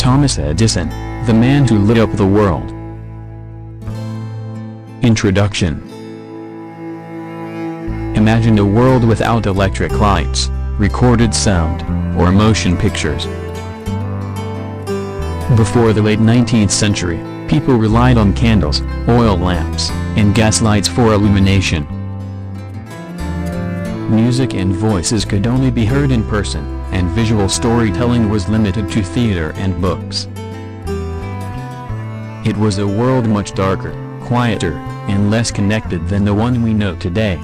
Thomas Edison, the man who lit up the world. Introduction. Imagine a world without electric lights, recorded sound, or motion pictures. Before the late 19th century, people relied on candles, oil lamps, and gas lights for illumination. Music and voices could only be heard in person, and visual storytelling was limited to theater and books. It was a world much darker, quieter, and less connected than the one we know today.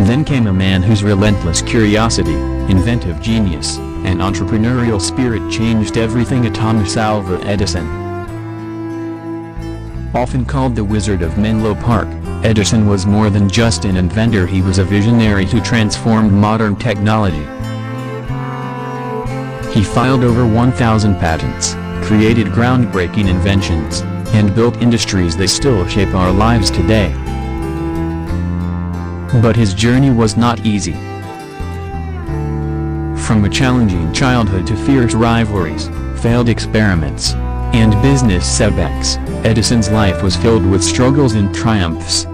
Then came a man whose relentless curiosity, inventive genius, and entrepreneurial spirit changed everything. Thomas Alva Edison. Often called the Wizard of Menlo Park, Edison was more than just an inventor. He was a visionary who transformed modern technology. He filed over 1,000 patents, created groundbreaking inventions, and built industries that still shape our lives today. But his journey was not easy. From a challenging childhood to fierce rivalries, failed experiments, and business setbacks, Edison's life was filled with struggles and triumphs.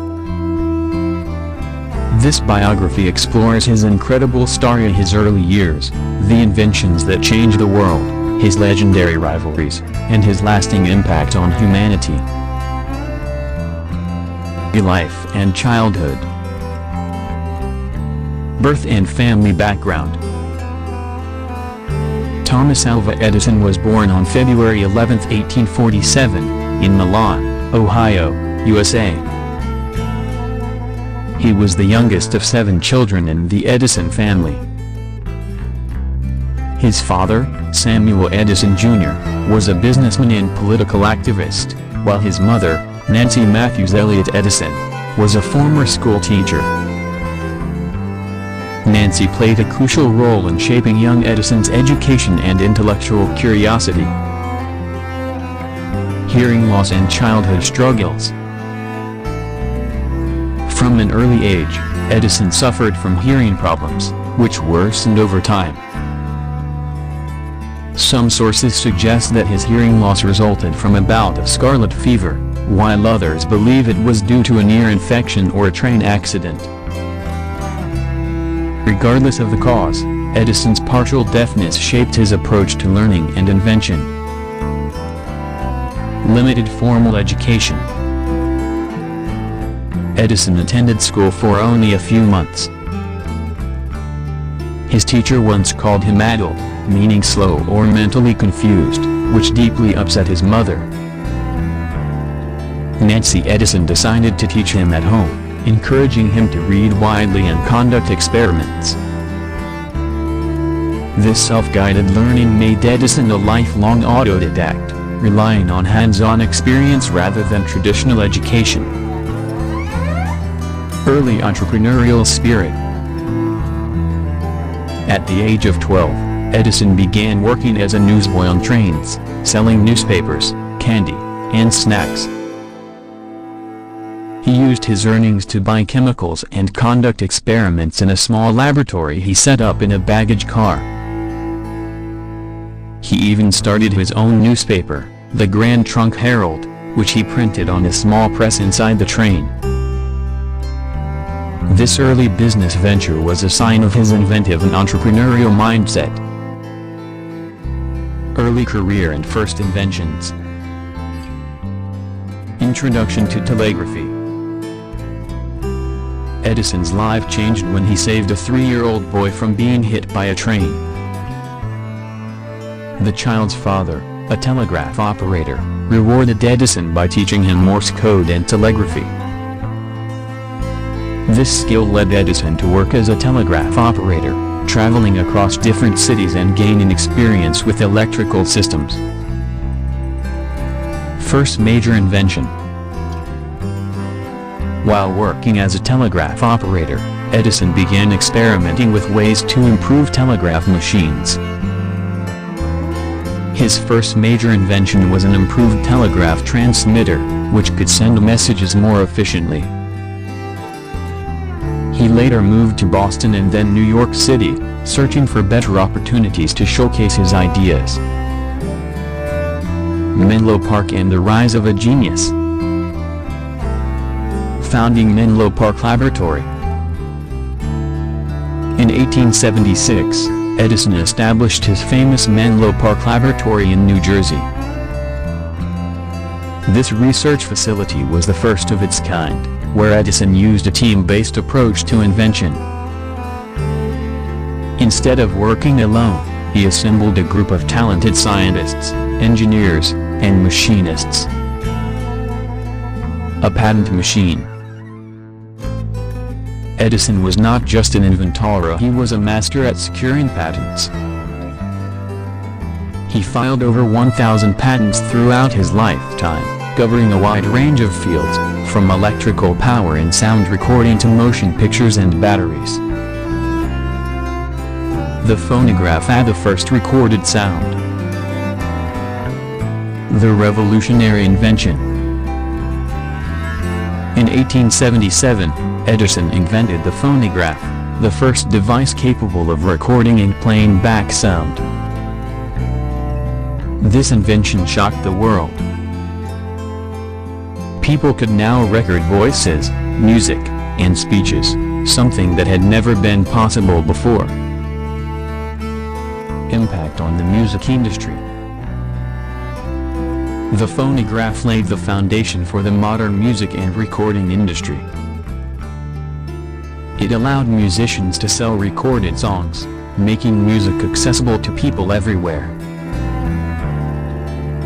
This biography explores his incredible story, his early years, the inventions that changed the world, his legendary rivalries, and his lasting impact on humanity. Life and childhood. Birth and family background. Thomas Alva Edison was born on February 11, 1847, in Milan, Ohio, USA. He was the youngest of 7 children in the Edison family. His father, Samuel Edison Jr., was a businessman and political activist, while his mother, Nancy Matthews Elliott Edison, was a former school teacher. Nancy played a crucial role in shaping young Edison's education and intellectual curiosity. Hearing loss and childhood struggles. From an early age, Edison suffered from hearing problems, which worsened over time. Some sources suggest that his hearing loss resulted from a bout of scarlet fever, while others believe it was due to an ear infection or a train accident. Regardless of the cause, Edison's partial deafness shaped his approach to learning and invention. Limited formal education. Edison attended school for only a few months. His teacher once called him addled, meaning slow or mentally confused, which deeply upset his mother. Nancy Edison decided to teach him at home, encouraging him to read widely and conduct experiments. This self-guided learning made Edison a lifelong autodidact, relying on hands-on experience rather than traditional education. Early entrepreneurial spirit. At the age of 12, Edison began working as a newsboy on trains, selling newspapers, candy, and snacks. He used his earnings to buy chemicals and conduct experiments in a small laboratory he set up in a baggage car. He even started his own newspaper, the Grand Trunk Herald, which he printed on a small press inside the train. This early business venture was a sign of his inventive and entrepreneurial mindset. Early career and first inventions. Introduction to telegraphy. Edison's life changed when he saved a 3-year-old boy from being hit by a train. The child's father, a telegraph operator, rewarded Edison by teaching him Morse code and telegraphy. This skill led Edison to work as a telegraph operator, traveling across different cities and gaining experience with electrical systems. First major invention. While working as a telegraph operator, Edison began experimenting with ways to improve telegraph machines. His first major invention was an improved telegraph transmitter, which could send messages more efficiently. He later moved to Boston and then New York City, searching for better opportunities to showcase his ideas. Menlo Park and the rise of a genius. Founding Menlo Park Laboratory. In 1876, Edison established his famous Menlo Park Laboratory in New Jersey. This research facility was the first of its kind, where Edison used a team-based approach to invention. Instead of working alone, he assembled a group of talented scientists, engineers, and machinists. A patent machine. Edison was not just an inventor, he was a master at securing patents. He filed over 1,000 patents throughout his lifetime, covering a wide range of fields, from electrical power and sound recording to motion pictures and batteries. The phonograph had the first recorded sound. The revolutionary invention. In 1877, Edison invented the phonograph, the first device capable of recording and playing back sound. This invention shocked the world. People could now record voices, music, and speeches, something that had never been possible before. Impact on the music industry. The phonograph laid the foundation for the modern music and recording industry. It allowed musicians to sell recorded songs, making music accessible to people everywhere.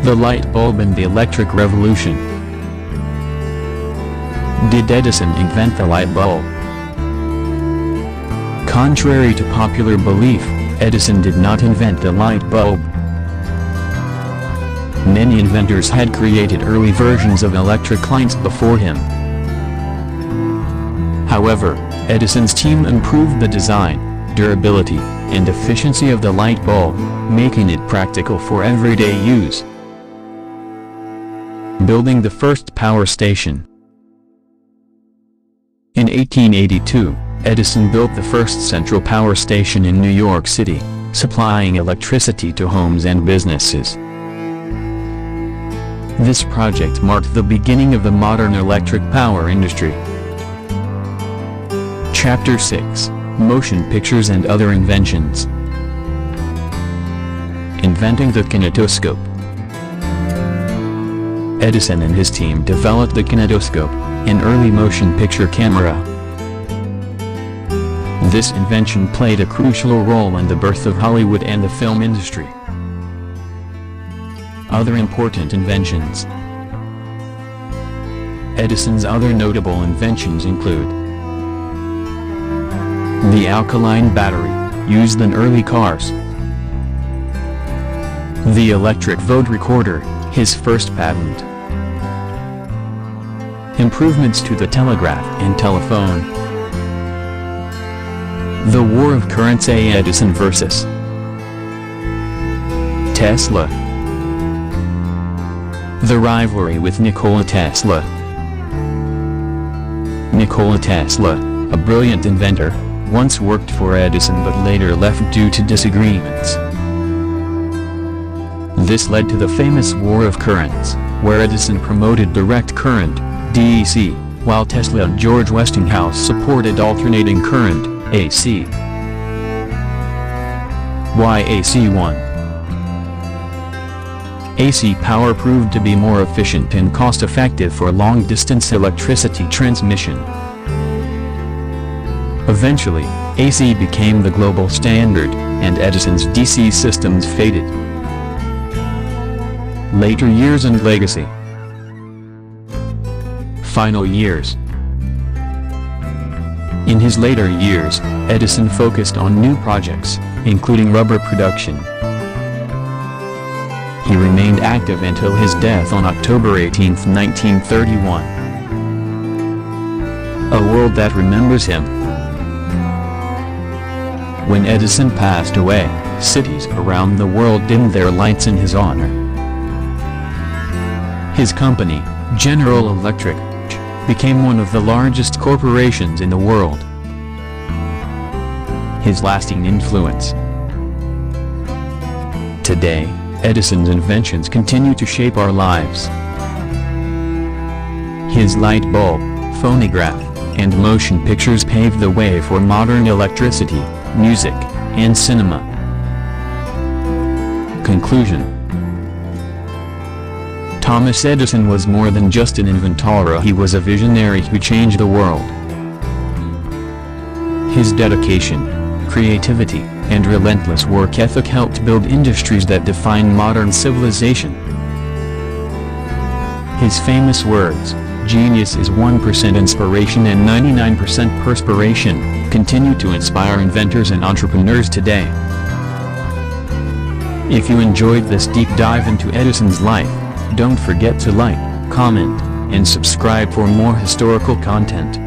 The light bulb and the electric revolution. Did Edison invent the light bulb? Contrary to popular belief, Edison did not invent the light bulb. Many inventors had created early versions of electric lights before him. However, Edison's team improved the design, durability, and efficiency of the light bulb, making it practical for everyday use. Building the first power station. In 1882, Edison built the first central power station in New York City, supplying electricity to homes and businesses. This project marked the beginning of the modern electric power industry. Chapter 6, Motion Pictures and Other Inventions. Inventing the kinetoscope. Edison and his team developed the kinetoscope, an early motion picture camera. This invention played a crucial role in the birth of Hollywood and the film industry. Other important inventions. Edison's other notable inventions include the alkaline battery, used in early cars. The electric vote recorder, his first patent. Improvements to the telegraph and telephone. The war of currents, Edison versus Tesla. The rivalry with Nikola Tesla. Nikola Tesla, a brilliant inventor, once worked for Edison but later left due to disagreements. This led to the famous War of Currents, where Edison promoted direct current, DC, while Tesla and George Westinghouse supported alternating current, AC. Why AC won? AC power proved to be more efficient and cost-effective for long-distance electricity transmission. Eventually, AC became the global standard, and Edison's DC systems faded. Later years and legacy. Final years. In his later years, Edison focused on new projects, including rubber production. He remained active until his death on October 18, 1931. A world that remembers him. When Edison passed away, cities around the world dimmed their lights in his honor. His company, General Electric, became one of the largest corporations in the world. his lasting influence. Today, Edison's inventions continue to shape our lives. His light bulb, phonograph, and motion pictures paved the way for modern electricity, music, and cinema. Conclusion. Thomas Edison was more than just an inventor. He was a visionary who changed the world. His dedication, creativity, and relentless work ethic helped build industries that define modern civilization. His famous words, "Genius is 1% inspiration and 99% perspiration," continue to inspire inventors and entrepreneurs today. If you enjoyed this deep dive into Edison's life, don't forget to like, comment, and subscribe for more historical content.